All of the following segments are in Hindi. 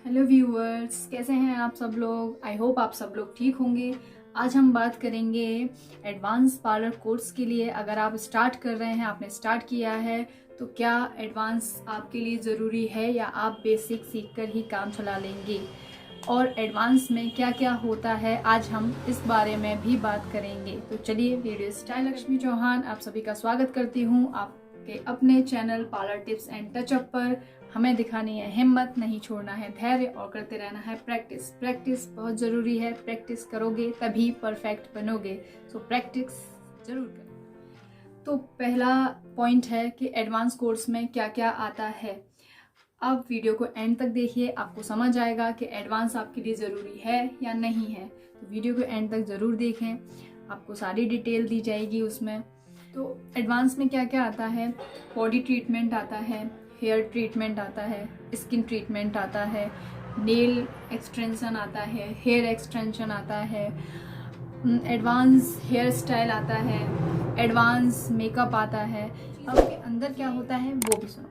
हेलो व्यूअर्स, कैसे हैं आप सब लोग। आई होप आप सब लोग ठीक होंगे। आज हम बात करेंगे एडवांस पार्लर कोर्स के लिए। अगर आप स्टार्ट कर रहे हैं, आपने स्टार्ट किया है, तो क्या एडवांस आपके लिए ज़रूरी है या आप बेसिक सीखकर ही काम चला लेंगे, और एडवांस में क्या क्या होता है, आज हम इस बारे में भी बात करेंगे। तो चलिए वीडियो स्टाइल। लक्ष्मी चौहान आप सभी का स्वागत करती हूँ आपके अपने channel parlour tips and touch-up पर। हमें दिखानी है हिम्मत, नहीं छोड़ना है धैर्य और करते रहना है प्रैक्टिस। प्रैक्टिस बहुत ज़रूरी है, प्रैक्टिस करोगे तभी परफेक्ट बनोगे। सो प्रैक्टिस जरूर करें। तो पहला पॉइंट है कि एडवांस कोर्स में क्या क्या आता है। आप वीडियो को एंड तक देखिए, आपको समझ आएगा कि एडवांस आपके लिए ज़रूरी है या नहीं है। तो वीडियो को एंड तक ज़रूर देखें, आपको सारी डिटेल दी जाएगी उसमें। तो एडवांस में क्या क्या आता है। बॉडी ट्रीटमेंट आता है, हेयर ट्रीटमेंट आता है, स्किन ट्रीटमेंट आता है, नेल एक्सटेंशन आता है, हेयर एक्सटेंशन आता है, एडवांस हेयर स्टाइल आता है, एडवांस मेकअप आता है। अब के अंदर क्या होता है वो भी सुनो।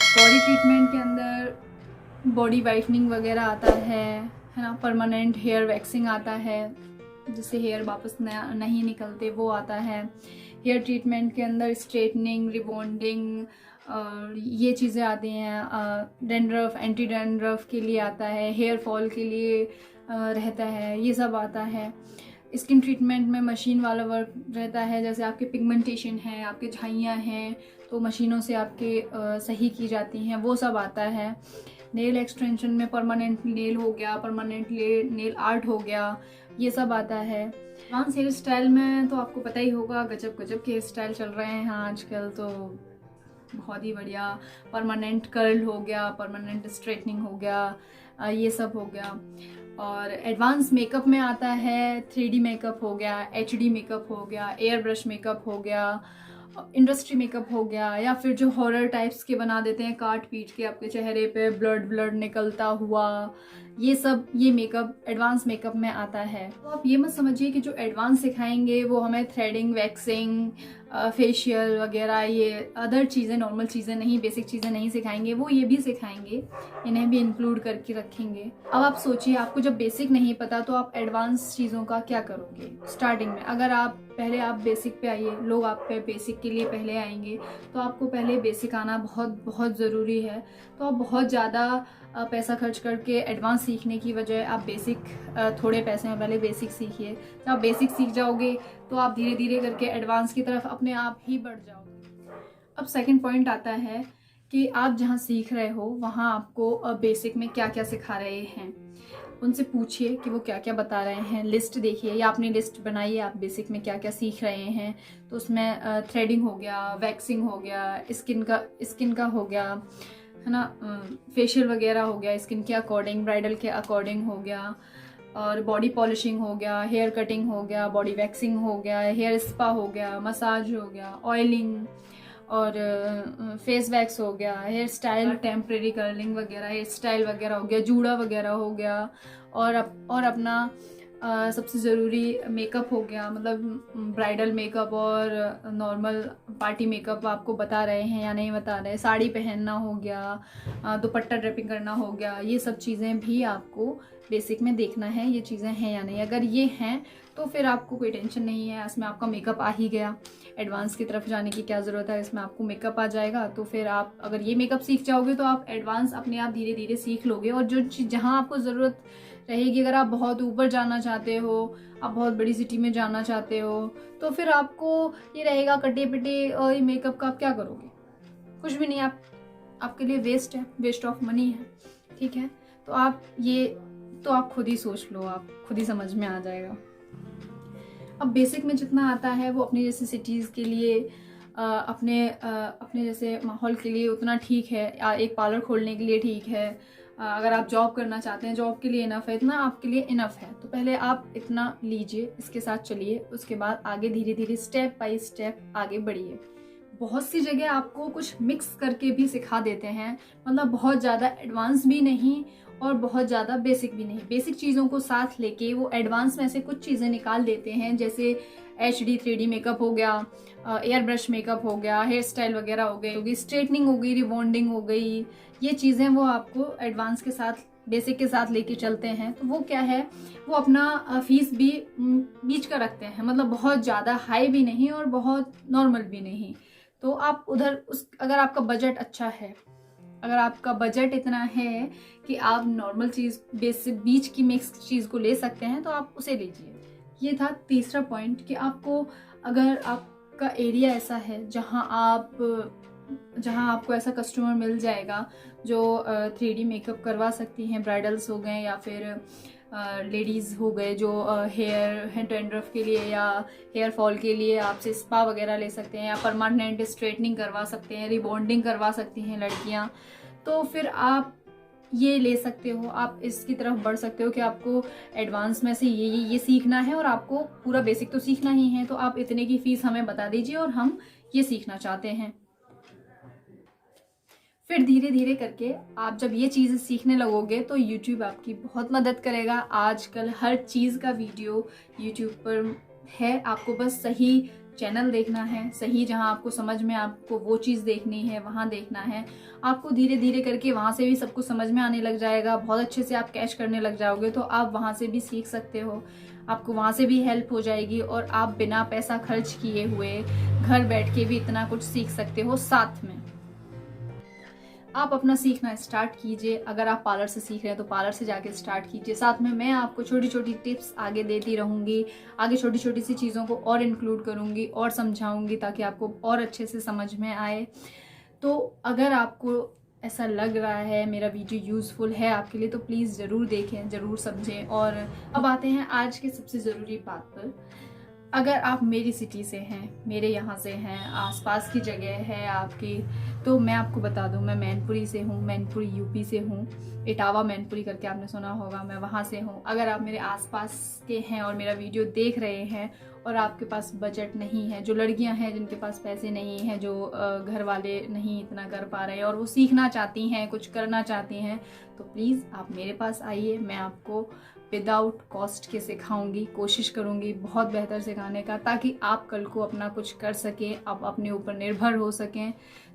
बॉडी ट्रीटमेंट के अंदर बॉडी वाइटनिंग वगैरह आता है ना। परमानेंट हेयर वैक्सिंग आता है, जिससे हेयर वापस नहीं निकलते, वो आता है। हेयर ट्रीटमेंट के अंदर स्ट्रेटनिंग, रिबॉन्डिंग, ये चीज़ें आती हैं। डैंड्रफ, एंटी डैंड्रफ के लिए आता है, हेयर फॉल के लिए रहता है, ये सब आता है। स्किन ट्रीटमेंट में मशीन वाला वर्क रहता है, जैसे आपके पिगमेंटेशन है, आपके झाइयाँ हैं, तो मशीनों से आपके सही की जाती हैं, वो सब आता है। नेल एक्सटेंशन में परमानेंट नेल हो गया, परमानेंट नेल आर्ट हो गया, ये सब आता है। एडवांस हेयर स्टाइल में तो आपको पता ही होगा, गजब गजब के हेयर स्टाइल चल रहे हैं आजकल, तो बहुत ही बढ़िया। परमानेंट कर्ल हो गया, परमानेंट स्ट्रेटनिंग हो गया, ये सब हो गया। और एडवांस मेकअप में आता है 3D मेकअप हो गया, HD मेकअप हो गया, एयर ब्रश मेकअप हो गया, इंडस्ट्री मेकअप हो गया, या फिर जो हॉरर टाइप्स के बना देते हैं, काट पीट के आपके चेहरे पे ब्लड ब्लड निकलता हुआ, ये सब ये मेकअप एडवांस मेकअप में आता है। तो आप ये मत समझिए कि जो एडवांस सिखाएंगे वो हमें थ्रेडिंग, वैक्सिंग, फेशियल वगैरह, ये अदर चीज़ें, नॉर्मल चीज़ें नहीं, बेसिक चीज़ें नहीं सिखाएंगे। वो ये भी सिखाएंगे, इन्हें भी इंक्लूड करके रखेंगे। अब आप सोचिए, आपको जब बेसिक नहीं पता तो आप एडवांस चीज़ों का क्या करोगे स्टार्टिंग में। अगर आप पहले आप बेसिक पे आइए, लोग आप पे बेसिक के लिए पहले आएंगे, तो आपको पहले बेसिक आना बहुत बहुत ज़रूरी है। तो आप बहुत ज़्यादा पैसा खर्च करके एडवांस सीखने की बजाय आप बेसिक, थोड़े पैसे में पहले बेसिक सीखिए। जब आप बेसिक सीख जाओगे तो आप धीरे धीरे करके एडवांस की तरफ अपने आप ही बढ़ जाओगे। अब सेकंड पॉइंट आता है कि आप जहाँ सीख रहे हो वहाँ आपको बेसिक में क्या क्या सिखा रहे हैं। उनसे पूछिए कि वो क्या क्या बता रहे हैं, लिस्ट देखिए, या अपनी लिस्ट बनाइए आप बेसिक में क्या क्या सीख रहे हैं। तो उसमें थ्रेडिंग हो गया, वैक्सिंग हो गया, स्किन का हो गया, है ना, फेशियल वगैरह हो गया, स्किन के अकॉर्डिंग, ब्राइडल के अकॉर्डिंग हो गया, और बॉडी पॉलिशिंग हो गया, हेयर कटिंग हो गया, बॉडी वैक्सिंग हो गया, हेयर स्पा हो गया, मसाज हो गया, ऑयलिंग, और फेस वैक्स हो गया, हेयर स्टाइल, टेम्परेरी कर्लिंग वगैरह, हेयर स्टाइल वगैरह हो गया, जूड़ा वगैरह हो गया, और अपना सबसे ज़रूरी मेकअप हो गया, मतलब ब्राइडल मेकअप और नॉर्मल पार्टी मेकअप आपको बता रहे हैं या नहीं बता रहे। साड़ी पहनना हो गया, दुपट्टा ड्रेपिंग करना हो गया, ये सब चीज़ें भी आपको बेसिक में देखना है, ये चीज़ें हैं या नहीं। अगर ये हैं तो फिर आपको कोई टेंशन नहीं है, इसमें आपका मेकअप आ ही गया। एडवांस की तरफ जाने की क्या ज़रूरत है, इसमें आपको मेकअप आ जाएगा। तो फिर आप अगर ये मेकअप सीख जाओगे तो आप एडवांस अपने आप धीरे धीरे सीख लोगे। और जो जहाँ आपको ज़रूरत रहेगी, अगर आप बहुत ऊपर जाना चाहते हो, आप बहुत बड़ी सिटी में जाना चाहते हो, तो फिर आपको ये रहेगा कटे पिटे, और ये मेकअप का आप क्या करोगे, कुछ भी नहीं। आपके लिए वेस्ट है, वेस्ट ऑफ मनी है, ठीक है। तो आप खुद ही सोच लो, आप खुद ही समझ में आ जाएगा। अब बेसिक में जितना आता है वो अपने जैसे सिटीज़ के लिए, अपने जैसे माहौल के लिए उतना ठीक है, एक पार्लर खोलने के लिए ठीक है। अगर आप जॉब करना चाहते हैं, जॉब के लिए इनफ है, इतना आपके लिए इनफ है। तो पहले आप इतना लीजिए, इसके साथ चलिए, उसके बाद आगे धीरे धीरे स्टेप बाय स्टेप आगे बढ़िए। बहुत सी जगह आपको कुछ मिक्स करके भी सिखा देते हैं, मतलब बहुत ज़्यादा एडवांस भी नहीं और बहुत ज़्यादा बेसिक भी नहीं। बेसिक चीज़ों को साथ लेके वो एडवांस में से कुछ चीज़ें निकाल देते हैं, जैसे HD 3D मेकअप हो गया, एयर ब्रश मेकअप हो गया, हेयर स्टाइल वगैरह हो गई, स्ट्रेटनिंग हो गई, रिबॉन्डिंग हो गई, ये चीज़ें वो आपको एडवांस के साथ बेसिक के साथ लेके चलते हैं, तो वो क्या है, वो अपना फीस भी बीच का रखते हैं, मतलब बहुत ज़्यादा हाई भी नहीं और बहुत नॉर्मल भी नहीं। तो आप उधर अगर आपका बजट अच्छा है, अगर आपका बजट इतना है कि आप नॉर्मल चीज़ बेसिक बीच की मिक्स चीज़ को ले सकते हैं, तो आप उसे लीजिए। ये था तीसरा पॉइंट कि आपको, अगर आपका एरिया ऐसा है जहाँ आपको ऐसा कस्टमर मिल जाएगा जो 3D मेकअप करवा सकती हैं, ब्राइडल्स हो गए या फिर लेडीज़ हो गए जो हेयर डैंड्रफ के लिए या हेयर फॉल के लिए आपसे स्पा वगैरह ले सकते हैं, या परमानेंट स्ट्रेटनिंग करवा सकते हैं, रिबॉन्डिंग करवा सकती हैं लड़कियां, तो फिर आप ये ले सकते हो। आप इसकी तरफ बढ़ सकते हो कि आपको एडवांस में से ये सीखना है और आपको पूरा बेसिक तो सीखना ही है, तो आप इतने की फीस हमें बता दीजिए और हम ये सीखना चाहते हैं। फिर धीरे धीरे करके आप जब ये चीज़ें सीखने लगोगे तो YouTube आपकी बहुत मदद करेगा। आजकल हर चीज़ का वीडियो YouTube पर है, आपको बस सही चैनल देखना है, सही जहाँ आपको समझ में आपको वो चीज़ देखनी है वहाँ देखना है। आपको धीरे धीरे करके वहाँ से भी सब कुछ समझ में आने लग जाएगा, बहुत अच्छे से आप कैच करने लग जाओगे, तो आप वहाँ से भी सीख सकते हो, आपको वहाँ से भी हेल्प हो जाएगी और आप बिना पैसा खर्च किए हुए घर बैठ के भी इतना कुछ सीख सकते हो। साथ में आप अपना सीखना स्टार्ट कीजिए। अगर आप पार्लर से सीख रहे हैं तो पार्लर से जाके स्टार्ट कीजिए। साथ में मैं आपको छोटी छोटी टिप्स आगे देती रहूँगी, आगे छोटी छोटी सी चीज़ों को और इंक्लूड करूँगी और समझाऊँगी ताकि आपको और अच्छे से समझ में आए। तो अगर आपको ऐसा लग रहा है मेरा वीडियो यूज़फुल है आपके लिए, तो प्लीज़ ज़रूर देखें, ज़रूर समझें। और अब आते हैं आज के सबसे ज़रूरी बात पर। अगर आप मेरी सिटी से हैं, मेरे यहाँ से हैं, आसपास की जगह है आपकी, तो मैं आपको बता दूं, मैं मैनपुरी से हूँ, मैनपुरी यूपी से हूँ। इटावा मैनपुरी करके आपने सुना होगा, मैं वहाँ से हूँ। अगर आप मेरे आसपास के हैं और मेरा वीडियो देख रहे हैं और आपके पास बजट नहीं है, जो लड़कियाँ हैं जिनके पास पैसे नहीं हैं, जो घर वाले नहीं इतना कर पा रहे हैं और वो सीखना चाहती हैं, कुछ करना चाहती हैं, तो प्लीज़ आप मेरे पास आइए। मैं आपको विदाउट कॉस्ट के सिखाऊंगी, कोशिश करूंगी बहुत बेहतर सिखाने का, ताकि आप कल को अपना कुछ कर सकें, आप अपने ऊपर निर्भर हो सकें।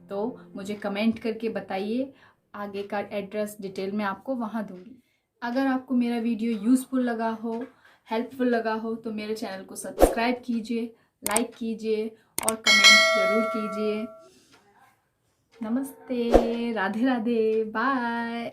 तो मुझे कमेंट करके बताइए, आगे का एड्रेस डिटेल में आपको वहाँ दूंगी। अगर आपको मेरा वीडियो यूज़फुल लगा हो, हेल्पफुल लगा हो, तो मेरे चैनल को सब्सक्राइब कीजिए, लाइक कीजिए और कमेंट ज़रूर कीजिए। नमस्ते, राधे राधे, बाय।